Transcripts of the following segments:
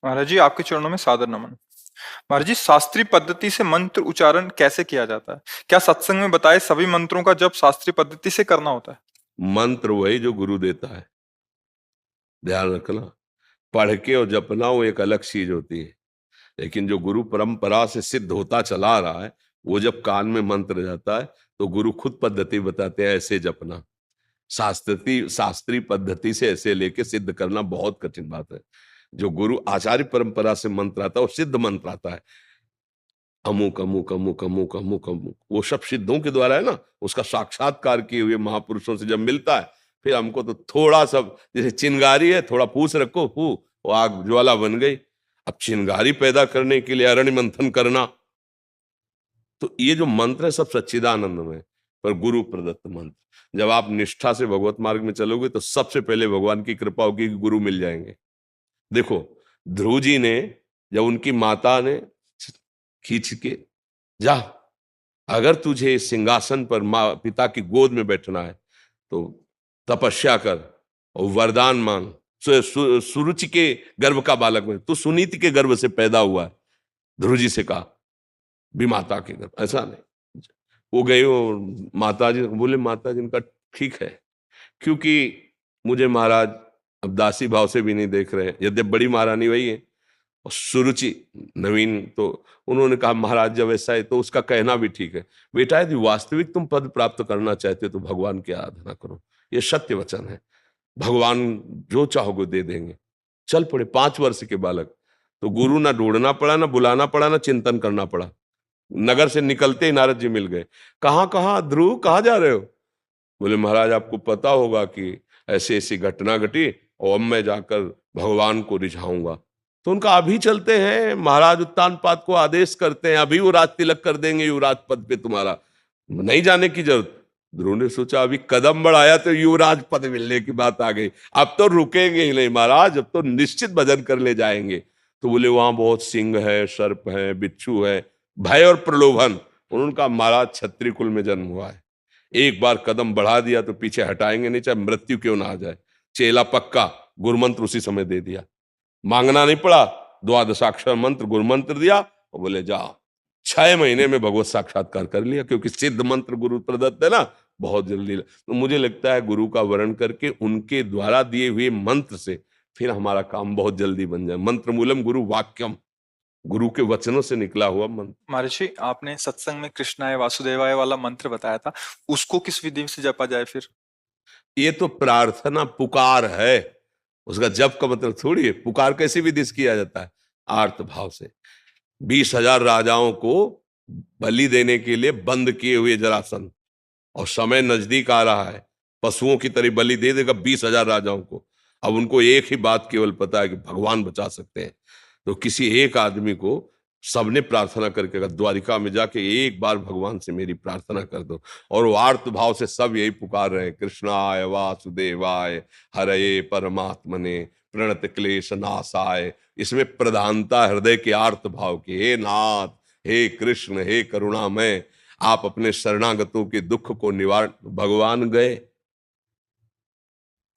महाराज जी, आपके चरणों में सादर नमन। महाराज जी, शास्त्रीय पद्धति से मंत्र उच्चारण कैसे किया जाता है? क्या सत्संग में बताए सभी मंत्रों का जप शास्त्रीय पद्धति से करना होता है? मंत्र वही जो गुरु देता है, ध्यान रखना। पढ़ के और जपना वो एक अलग चीज होती है, लेकिन जो गुरु परंपरा से सिद्ध होता चला आ रहा है, वो जब कान में मंत्र जाता है तो गुरु खुद पद्धति बताते हैं, ऐसे जपना। शास्त्रीय पद्धति से ऐसे लेके सिद्ध करना बहुत कठिन बात है। जो गुरु आचार्य परंपरा से मंत्र आता है वो सिद्ध मंत्र आता है, अमुक अमुक अमुक अमुक अमुक अमुक, वो सब सिद्धों के द्वारा है ना। उसका साक्षात्कार किए हुए महापुरुषों से जब मिलता है, फिर हमको तो थोड़ा सब, जैसे चिंगारी है, थोड़ा पूछ रखो, वो आग ज्वाला बन गई। अब चिंगारी पैदा करने के लिए अरण्य मंथन करना, तो ये जो मंत्र है सब सच्चिदानंद में, पर गुरु प्रदत्त मंत्र। जब आप निष्ठा से भगवत मार्ग में चलोगे तो सबसे पहले भगवान की कृपा होगी कि गुरु मिल जाएंगे। देखो, ध्रुव जी ने, जब उनकी माता ने खींच के, जा, अगर तुझे सिंहासन पर माँ पिता की गोद में बैठना है तो तपस्या कर और वरदान मांग। सुरुचि के गर्भ का बालक में, तू सुनीति के गर्भ से पैदा हुआ है, ध्रुव जी से कहा, भी माता के गर्भ, ऐसा नहीं। वो गए और माता जी बोले, माता जी इनका ठीक है, क्योंकि मुझे महाराज अब दासी भाव से भी नहीं देख रहे हैं, यद्यप बड़ी महारानी वही है और सुरुचि नवीन। तो उन्होंने कहा, महाराज जब ऐसा है तो उसका कहना भी ठीक है, बेटा यदि वास्तविक तुम पद प्राप्त करना चाहते हो तो भगवान की आराधना करो, ये सत्य वचन है, भगवान जो चाहोगे दे देंगे। चल पड़े 5 वर्ष के बालक, तो गुरु ना ढूंढना पड़ा, ना बुलाना पड़ा, ना चिंतन करना पड़ा। नगर से निकलते ही नारद जी मिल गए। कहाँ कहाँ ध्रुव, कहाँ जा रहे हो? बोले, महाराज आपको पता होगा कि ऐसी ऐसी घटना घटी और अब मैं जाकर भगवान को रिझाऊंगा। तो उनका, अभी चलते हैं, महाराज उत्तानपाद को आदेश करते हैं, अभी वो राज तिलक कर देंगे युवराज पद पे तुम्हारा, नहीं जाने की जरूरत। ध्रुव ने सोचा, अभी कदम बढ़ाया तो युवराज पद मिलने की बात आ गई, अब तो रुकेंगे ही नहीं महाराज, अब तो निश्चित भजन कर ले जाएंगे। तो बोले, वहां बहुत सिंह है, सर्प है, बिच्छू है, भय और प्रलोभन। उनका, महाराज क्षत्रिय कुल में जन्म हुआ है, एक बार कदम बढ़ा दिया तो पीछे हटाएंगे नहीं, चाहे मृत्यु क्यों ना आ जाए। चेला पक्का, गुरुमंत्र उसी समय दे दिया, मांगना नहीं पड़ा, द्वादशाक्षर मंत्र गुरुमंत्र दिया और बोले जा। 6 महीने में भगवत साक्षात्कार कर लिया, क्योंकि सिद्ध मंत्र गुरु प्रदत्त है ना, बहुत जल्दी। तो मुझे लगता है गुरु का वर्ण करके उनके द्वारा दिए हुए मंत्र से फिर हमारा काम बहुत जल्दी बन जाए। मंत्र मूलम गुरु वाक्यम, गुरु के वचनों से निकला हुआ मंत्र। महाराज जी, आपने सत्संग में कृष्णाय वासुदेवाय वाला मंत्र बताया था, उसको किस विधि से जपा जाए फिर? ये तो प्रार्थना पुकार है, उसका जप का मतलब थोड़ी है। पुकार कैसी विधि से किया जाता है? आर्त भाव से। 20,000 राजाओं को बलि देने के लिए बंद किए हुए जरासंध, और समय नजदीक आ रहा है, पशुओं की तरह बलि दे देगा 20,000 राजाओं को। अब उनको एक ही बात केवल पता है कि भगवान बचा सकते हैं। तो किसी एक आदमी को सबने प्रार्थना करके कहा, द्वारिका में जाके एक बार भगवान से मेरी प्रार्थना कर दो। और वो आर्त भाव से सब यही पुकार रहे हैं, कृष्णाय वासुदेवाय हरये परमात्मने प्रणत क्लेश नाशाय। इसमें प्रधानता हृदय के आर्त भाव की, हे नाथ, हे कृष्ण, हे करुणामय, आप अपने शरणागतों के दुख को निवारण। भगवान गए,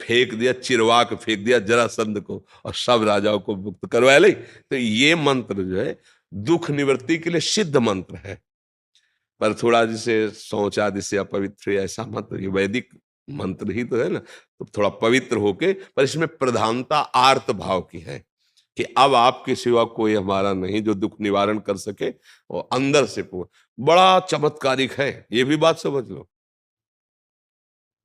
फेंक दिया, चिरवाक फेंक दिया जरासंध को और सब राजाओं को मुक्त करवाया। ले, तो ये मंत्र जो है दुख निवृत्ति के लिए सिद्ध मंत्र है, पर थोड़ा जैसे शौच आदि से अपवित्र, ऐसा मंत्र, ये वैदिक मंत्र ही तो है ना, तो थोड़ा पवित्र होके, पर इसमें प्रधानता आर्त भाव की है कि अब आपके सिवा कोई हमारा नहीं जो दुख निवारण कर सके, और अंदर से बड़ा चमत्कारिक है, ये भी बात समझ लो।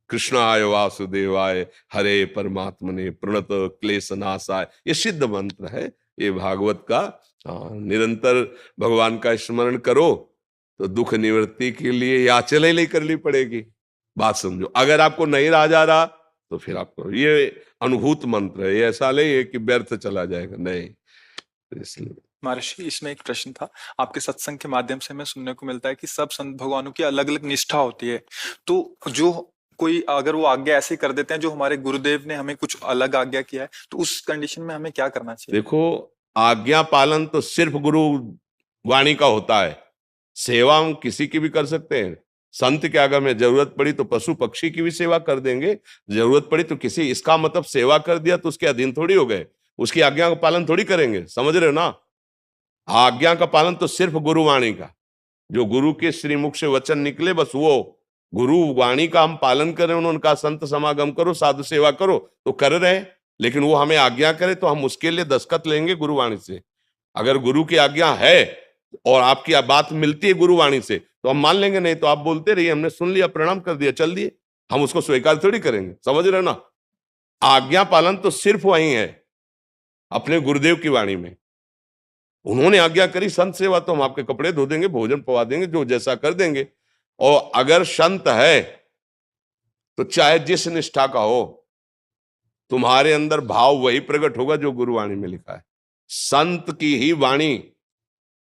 कृष्णाय वासुदेवाय हरे परमात्मने प्रणत क्लेश नाशाय, ये सिद्ध मंत्र है, ये भागवत का। निरंतर भगवान का स्मरण करो तो दुख निवृत्ति के ये याचना नहीं करनी पड़ेगी। बात समझो, अगर आपको नहीं रहा जा रहा तो फिर आपको ये अनुभूत मंत्र है, ये ऐसा नहीं है कि व्यर्थ चला जाएगा, नहीं। तो इसलिए महर्षि, इसमें एक प्रश्न था। आपके सत्संग के माध्यम से हमें सुनने को मिलता है कि सब संत भगवानों की अलग अलग निष्ठा होती है, तो जो कोई अगर वो आज्ञा ऐसे कर देते हैं जो हमारे गुरुदेव ने हमें कुछ अलग आज्ञा किया है, तो उस कंडीशन में हमें क्या करना चाहिए? देखो, आज्ञा पालन तो सिर्फ गुरु वाणी का होता है, सेवा हम किसी की भी कर सकते हैं। संत के आगे में जरूरत पड़ी तो पशु पक्षी की भी सेवा कर देंगे, जरूरत पड़ी तो किसी, इसका मतलब सेवा कर दिया तो उसके अधीन थोड़ी हो गए। उसकी आज्ञा का पालन थोड़ी करेंगे, समझ रहे हो ना। आज्ञा का पालन तो सिर्फ गुरुवाणी का, जो गुरु के श्रीमुख से वचन निकले बस वो गुरु वाणी का हम पालन करें। उन्होंने कहा संत समागम करो, साधु सेवा करो, तो कर रहे हैं, लेकिन वो हमें आज्ञा करे तो हम उसके लिए दस्तखत लेंगे गुरुवाणी से। अगर गुरु की आज्ञा है और आपकी बात मिलती है गुरुवाणी से तो हम मान लेंगे, नहीं तो आप बोलते रहिए, हमने सुन लिया, प्रणाम कर दिया, चल दिए, हम उसको स्वीकार थोड़ी करेंगे, समझ रहे हो ना। आज्ञा पालन तो सिर्फ वही है अपने गुरुदेव की वाणी में। उन्होंने आज्ञा करी संत सेवा, तो हम आपके कपड़े धो देंगे, भोजन पवा देंगे, जो जैसा कर देंगे। और अगर संत है तो चाहे जिस निष्ठा का हो, तुम्हारे अंदर भाव वही प्रकट होगा जो गुरुवाणी में लिखा है। संत की ही वाणी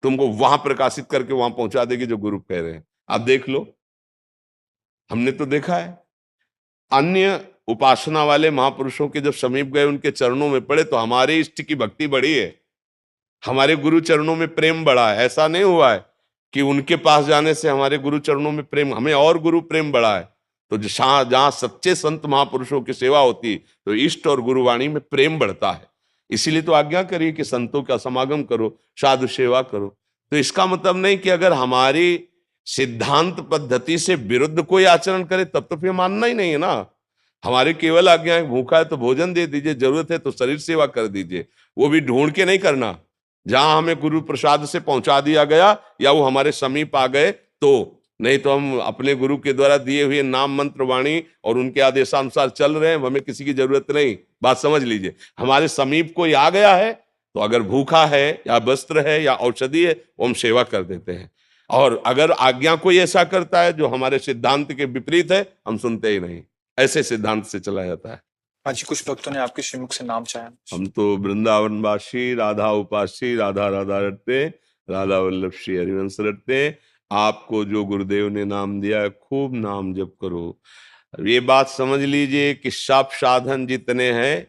तुमको वहां प्रकाशित करके वहां पहुंचा देगी जो गुरु कह रहे हैं। आप देख लो, हमने तो देखा है अन्य उपासना वाले महापुरुषों के जब समीप गए, उनके चरणों में पड़े, तो हमारे इष्ट की भक्ति बढ़ी है, हमारे गुरु चरणों में प्रेम बढ़ा है। ऐसा नहीं हुआ है कि उनके पास जाने से हमारे गुरु चरणों में प्रेम, हमें और गुरु प्रेम बढ़ा है। तो जहां सच्चे संत महापुरुषों की सेवा होती तो इष्ट और गुरुवाणी में प्रेम बढ़ता है। इसीलिए तो आज्ञा करिए कि संतों का समागम करो, साधु सेवा करो। तो इसका मतलब नहीं कि अगर हमारी सिद्धांत पद्धति से विरुद्ध कोई आचरण करे तब तो फिर मानना ही नहीं है ना। हमारी केवल आज्ञा है, भूखा है तो भोजन दे दीजिए, जरूरत है तो शरीर सेवा कर दीजिए, वो भी ढूंढ के नहीं करना। जहां हमें गुरु प्रसाद से पहुंचा दिया गया या वो हमारे समीप आ गए तो, नहीं तो हम अपने गुरु के द्वारा दिए हुए नाम मंत्र वाणी और उनके आदेशानुसार चल रहे हैं, हमें किसी की जरूरत नहीं। बात समझ लीजिए, हमारे समीप कोई आ गया है तो अगर भूखा है या वस्त्र है या औषधि है वो हम सेवा कर देते हैं। और अगर आज्ञा कोई ऐसा करता है जो हमारे सिद्धांत के विपरीत है, हम सुनते ही नहीं। ऐसे सिद्धांत से चला जाता है। हाँ जी, कुछ भक्तों ने आपके श्रीमुख से नाम चाहा। हम तो वृंदावनवासी, राधा उपासी, राधा राधा रटते, राधा वल्लभ श्री हरिवंश रटते। आपको जो गुरुदेव ने नाम दिया है खूब नाम जप करो। ये बात समझ लीजिए कि सब साधन जितने हैं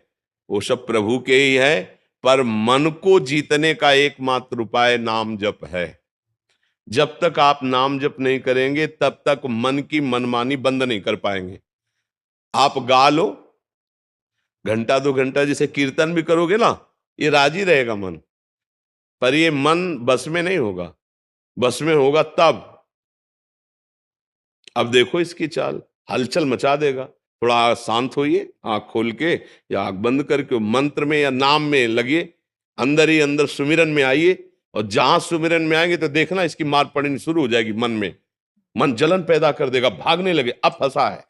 वो सब प्रभु के ही है, पर मन को जीतने का एकमात्र उपाय नाम जप है। जब तक आप नाम जप नहीं करेंगे तब तक मन की मनमानी बंद नहीं कर पाएंगे। आप गा लो घंटा 2 घंटा, जैसे कीर्तन भी करोगे ना, ये राजी रहेगा मन, पर ये मन बस में नहीं होगा। बस में होगा तब। अब देखो इसकी चाल, हलचल मचा देगा। थोड़ा शांत होइए, आंख खोल के या आंख बंद करके मंत्र में या नाम में लगिए, अंदर ही अंदर सुमिरन में आइए। और जहां सुमिरन में आएंगे तो देखना इसकी मार पड़नी शुरू हो जाएगी मन में। मन जलन पैदा कर देगा, भागने लगे, अब फंसा है।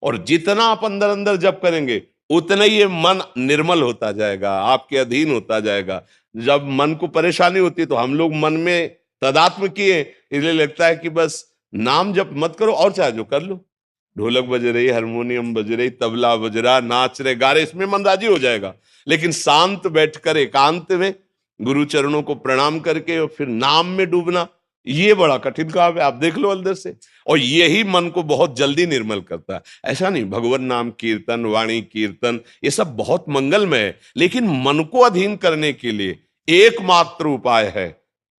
और जितना आप अंदर अंदर जप करेंगे उतना ही ये मन निर्मल होता जाएगा, आपके अधीन होता जाएगा। जब मन को परेशानी होती है तो हम लोग मन में तदात्म किए, इसलिए लगता है कि बस नाम जप मत करो और चाहे जो कर लो। ढोलक बज रही, हारमोनियम बज रही, तबला बज रहा, नाच रहे, गा रहे, इसमें मन राजी हो जाएगा। लेकिन शांत बैठकर एकांत में गुरु चरणों को प्रणाम करके और फिर नाम में डूबना, ये बड़ा कठिन काम है। आप देख लो अंदर से, और यही मन को बहुत जल्दी निर्मल करता है। ऐसा नहीं, भगवान नाम कीर्तन, वाणी कीर्तन, ये सब बहुत मंगलमय है, लेकिन मन को अधीन करने के लिए एकमात्र उपाय है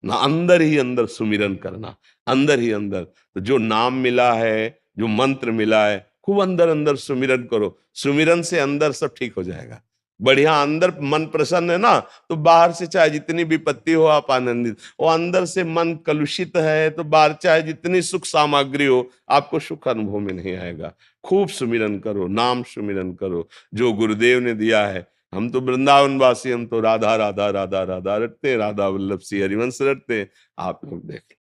ना, अंदर ही अंदर सुमिरन करना, अंदर ही अंदर। तो जो नाम मिला है, जो मंत्र मिला है, खूब अंदर अंदर सुमिरन करो। सुमिरन से अंदर सब ठीक हो जाएगा। बढ़िया अंदर मन प्रसन्न है ना, तो बाहर से चाहे जितनी विपत्ति हो आप आनंदित। और अंदर से मन कलुषित है तो बाहर चाहे जितनी सुख सामग्री हो आपको सुख अनुभव में नहीं आएगा। खूब सुमिरन करो, नाम सुमिरन करो जो गुरुदेव ने दिया है। हम तो वृंदावनवासी, हम तो राधा राधा राधा राधा रटते, राधा वल्लभ श्री हरिवंश रटते। आप लोग देख